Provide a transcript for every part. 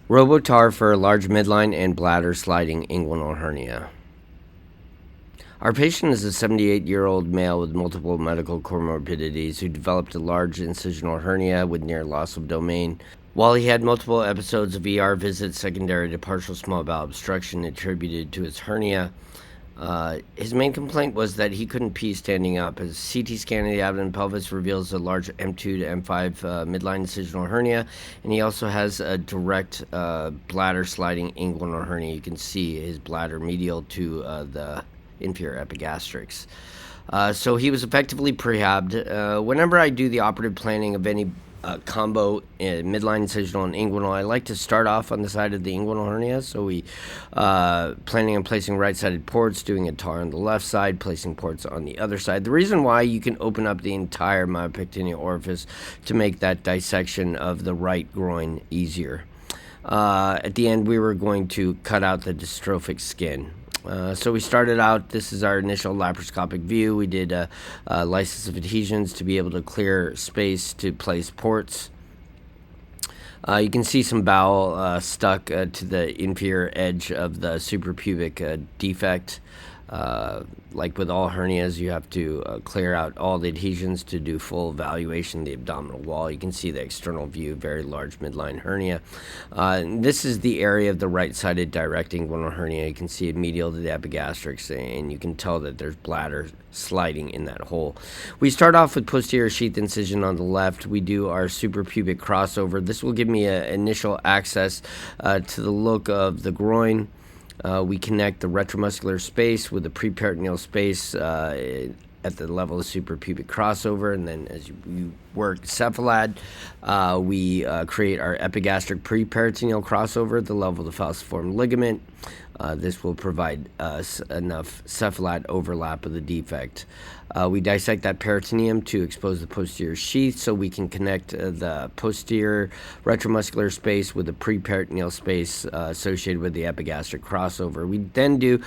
Robotar for large midline and bladder sliding inguinal hernia. Our patient is a 78-year-old male with multiple medical comorbidities who developed a large incisional hernia with near loss of domain. While he had multiple episodes of ER visits secondary to partial small bowel obstruction attributed to his hernia, his main complaint was that he couldn't pee standing up. His CT scan of the abdomen and pelvis reveals a large M2 to M5 midline incisional hernia, and he also has a direct bladder sliding inguinal hernia. You can see his bladder medial to the inferior epigastrix. So he was effectively prehabbed. Whenever I do the operative planning of any combo midline incisional and inguinal, I like to start off on the side of the inguinal hernia. So we planning on placing right-sided ports, doing a TAR on the left side, placing ports on the other side. The reason why you can open up the entire myopectineal orifice to make that dissection of the right groin easier. At the end, we were going to cut out the dystrophic skin. So we started out, this is our initial laparoscopic view. We did a lysis of adhesions to be able to clear space to place ports. You can see some bowel stuck to the inferior edge of the suprapubic defect. Like with all hernias, you have to clear out all the adhesions to do full evaluation of the abdominal wall. You can see the external view, very large midline hernia. This is the area of the right-sided direct inguinal hernia. You can see it medial to the epigastrix, and you can tell that there's bladder sliding in that hole. We start off with posterior sheath incision on the left. We do our suprapubic crossover. This will give me an initial access to the look of the groin. We connect the retromuscular space with the preperitoneal space at the level of suprapubic crossover, and then as you work cephalad, we create our epigastric preperitoneal crossover at the level of the falciform ligament. This will provide us enough cephalad overlap of the defect. We dissect that peritoneum to expose the posterior sheath so we can connect the posterior retromuscular space with the preperitoneal space associated with the epigastric crossover. We then do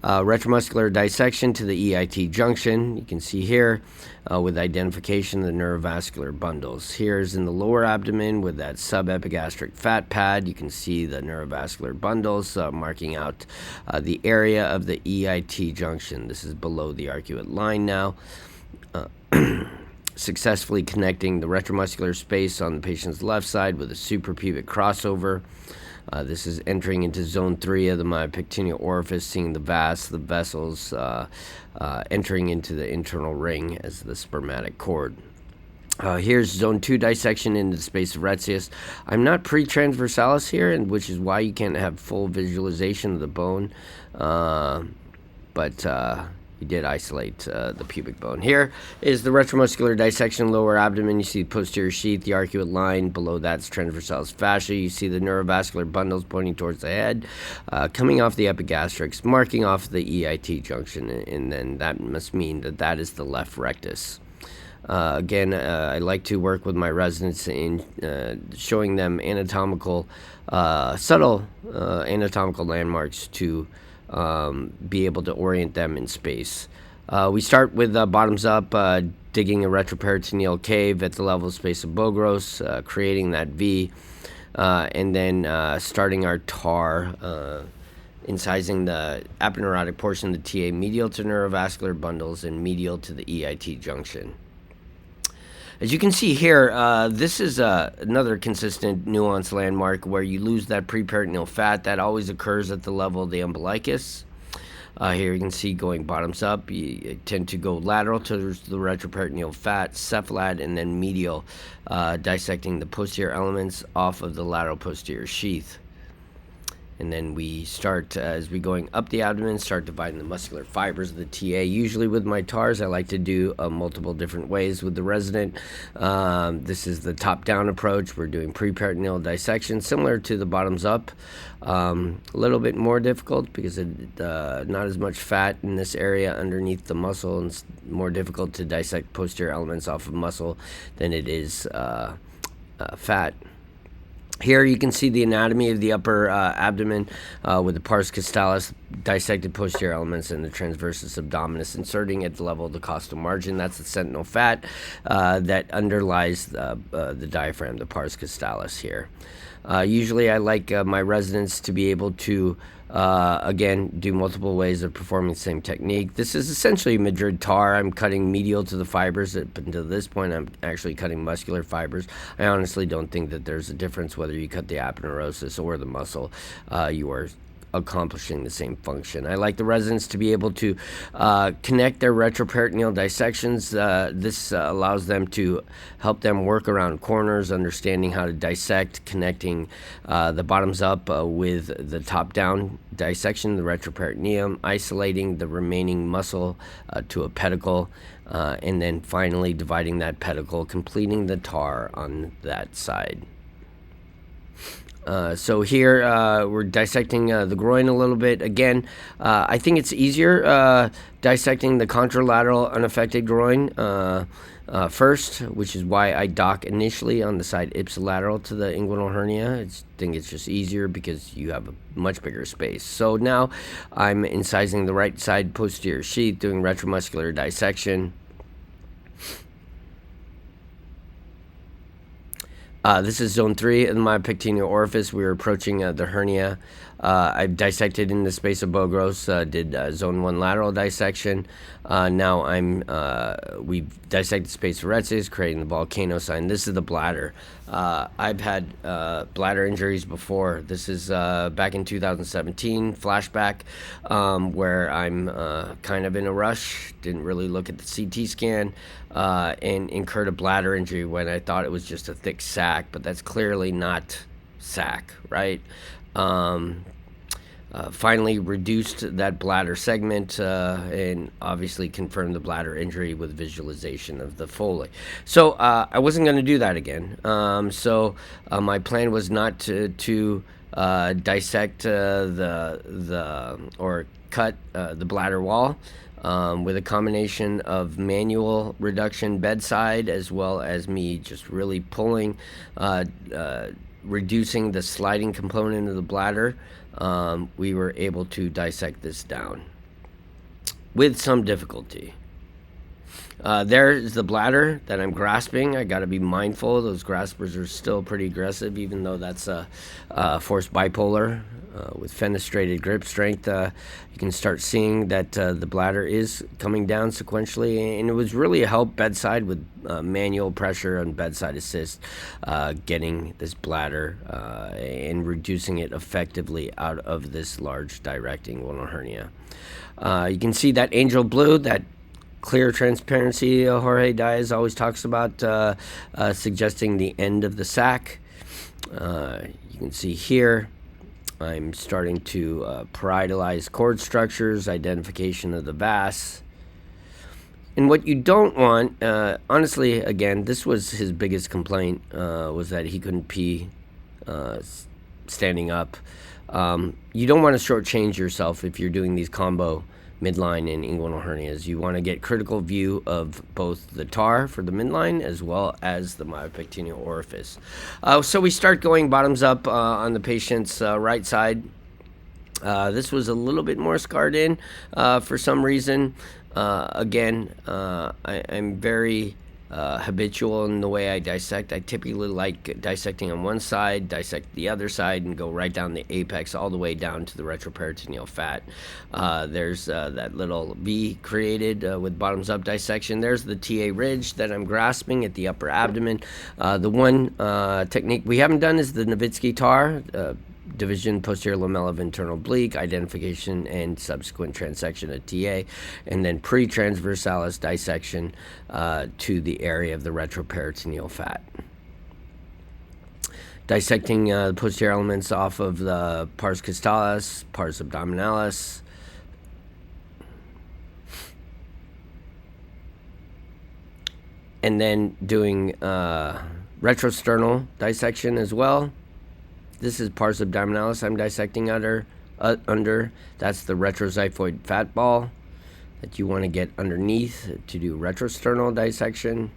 retromuscular dissection to the EIT junction. You can see here with identification of the neurovascular bundles. Here's in the lower abdomen with that subepigastric fat pad. You can see the neurovascular bundles marking out the area of the EIT junction. This is below the arcuate line now. Successfully connecting the retromuscular space on the patient's left side with a suprapubic crossover. This is entering into zone 3 of the myopectineal orifice, seeing the vas, the vessels, entering into the internal ring as the spermatic cord. Here's zone 2 dissection into the space of retzius. I'm not pre-transversalis here, and which is why you can't have full visualization of the bone, but we did isolate the pubic bone. Here is the retromuscular dissection, lower abdomen. You see the posterior sheath, the arcuate line. Below that's transversalis fascia. You see the neurovascular bundles pointing towards the head, coming off the epigastrix, marking off the EIT junction, and then that must mean that that is the left rectus. Again, I like to work with my residents in showing them anatomical, subtle anatomical landmarks to be able to orient them in space. We start with bottoms up, digging a retroperitoneal cave at the level of space of Bogros, creating that V, and then starting our TAR, incising the aponeurotic portion of the TA medial to neurovascular bundles and medial to the EIT junction. As you can see here, this is another consistent nuance landmark where you lose that preperitoneal fat. That always occurs at the level of the umbilicus. Here you can see going bottoms up, you tend to go lateral towards the retroperitoneal fat, cephalad, and then medial, dissecting the posterior elements off of the lateral posterior sheath. And then we start, as we going up the abdomen, start dividing the muscular fibers of the TA. Usually with my TARs, I like to do multiple different ways with the resident. This is the top-down approach. We're doing preperitoneal dissection, similar to the bottoms-up. A little bit more difficult because not as much fat in this area underneath the muscle, and it's more difficult to dissect posterior elements off of muscle than it is fat. Here you can see the anatomy of the upper abdomen with the pars caustalis, dissected posterior elements, and the transversus abdominis inserting at the level of the costal margin. That's the sentinel fat that underlies the diaphragm, the pars caustalis here. Usually I like my residents to be able to, again, do multiple ways of performing the same technique. This is essentially Madrid tar. I'm cutting medial to the fibers. Up until this point, I'm actually cutting muscular fibers. I honestly don't think that there's a difference whether you cut the aponeurosis or the muscle. You are accomplishing the same function. I like the residents to be able to connect their retroperitoneal dissections. This allows them to help them work around corners, understanding how to dissect, connecting the bottoms up with the top down dissection, the retroperitoneum, isolating the remaining muscle to a pedicle, and then finally dividing that pedicle, completing the tar on that side. So here we're dissecting the groin a little bit. Again, I think it's easier dissecting the contralateral unaffected groin first, which is why I dock initially on the side ipsilateral to the inguinal hernia. I think it's just easier because you have a much bigger space. So now I'm incising the right side posterior sheath, doing retromuscular dissection. This is zone 3 of the myopectineal orifice. We were approaching the hernia. I've dissected in the space of Bogros, did zone 1 lateral dissection. Now we've dissected space of Retzes, creating the volcano sign. This is the bladder. I've had bladder injuries before. This is back in 2017, flashback, where I'm kind of in a rush, didn't really look at the CT scan, and incurred a bladder injury when I thought it was just a thick sac, but that's clearly not sac, right? Finally reduced that bladder segment and obviously confirmed the bladder injury with visualization of the Foley. So I wasn't going to do that again. So my plan was not to dissect or cut the bladder wall. With a combination of manual reduction bedside as well as me just really pulling, reducing the sliding component of the bladder, we were able to dissect this down with some difficulty. There's the bladder that I'm grasping. I got to be mindful. Those graspers are still pretty aggressive, even though that's a forced bipolar with fenestrated grip strength. You can start seeing that the bladder is coming down sequentially, and it was really a help bedside with manual pressure and bedside assist, getting this bladder and reducing it effectively out of this large direct inguinal hernia. You can see that angel blue, that clear transparency Jorge Diaz always talks about, suggesting the end of the sac. You can see here I'm starting to parietalise cord structures, identification of the vas. And what you don't want, honestly, again, this was his biggest complaint, was that he couldn't pee standing up. You don't want to shortchange yourself if you're doing these combo midline and inguinal hernias. You want to get critical view of both the tar for the midline as well as the myopectineal orifice. So we start going bottoms up on the patient's right side. This was a little bit more scarred in for some reason. Again, I'm very habitual in the way I dissect. I typically like dissecting on one side, dissect the other side, and go right down the apex all the way down to the retroperitoneal fat. There's that little V created with bottoms up dissection. There's the TA ridge that I'm grasping at the upper abdomen. The one technique we haven't done is the Nowitzki tar. Division, posterior lamella of internal oblique, identification and subsequent transection of TA, and then pre-transversalis dissection to the area of the retroperitoneal fat. Dissecting the posterior elements off of the pars costalis, pars abdominalis. And then doing retrosternal dissection as well. This is pars abdominalis I'm dissecting under. That's the retroxiphoid fat ball that you want to get underneath to do retrosternal dissection.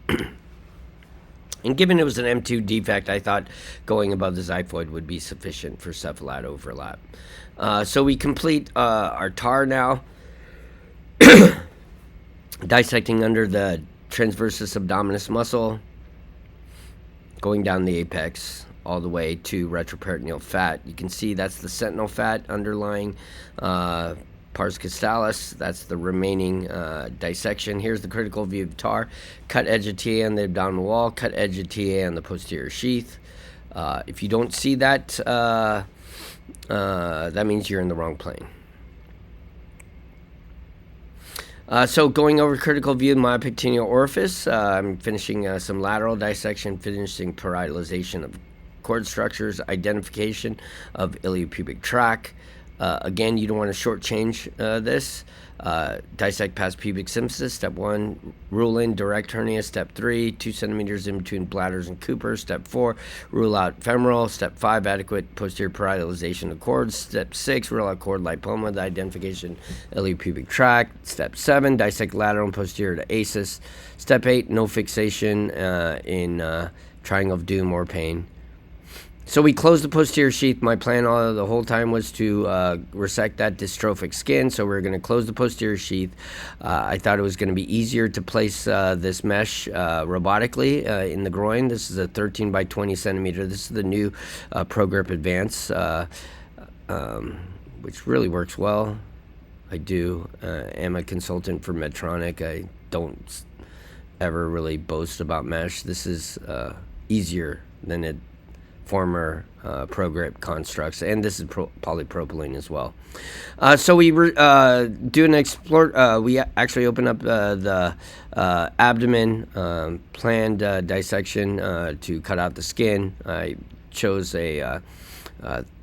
And given it was an M2 defect, I thought going above the xiphoid would be sufficient for cephalad overlap. So we complete our tar now. Dissecting under the transversus abdominis muscle, going down the apex. all the way to retroperitoneal fat. You can see that's the sentinel fat underlying pars causalis. That's the remaining dissection. Here's the critical view of TAR. Cut edge of TA on the abdominal wall, cut edge of TA on the posterior sheath. If you don't see that, that means you're in the wrong plane. So going over critical view of myopectineal orifice, I'm finishing some lateral dissection, finishing parietalization of cord structures, identification of iliopubic tract. Again, you don't want to shortchange this. Dissect past pubic symphysis, step 1. Rule in direct hernia, step 3. 2 centimeters in between bladders and Coopers, step 4. Rule out femoral, step 5. Adequate posterior parietalization of cords, step 6. Rule out cord lipoma, the identification iliopubic tract, step 7. Dissect lateral and posterior to ACES, step 8. No fixation in triangle of doom or pain. So we closed the posterior sheath. My plan the whole time was to resect that dystrophic skin. So we're going to close the posterior sheath. I thought it was going to be easier to place this mesh robotically in the groin. This is a 13 by 20 centimeter. This is the new ProGrip Advance, which really works well. I am a consultant for Medtronic. I don't ever really boast about mesh. This is easier than it former ProGrip constructs, and this is polypropylene as well. So we do an explore. We actually open up the abdomen, planned dissection to cut out the skin. I chose a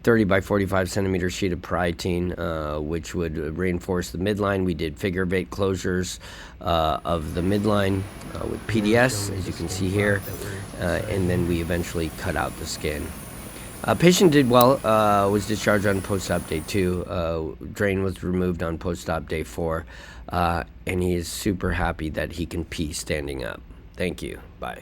30 by 45 centimeter sheet of periatine, which would reinforce the midline. We did figure of 8 closures of the midline with PDS, as you can see here, and then we eventually cut out the skin. Patient did well, was discharged on post-op day 2. Drain was removed on post-op day 4, and he is super happy that he can pee standing up. Thank you. Bye.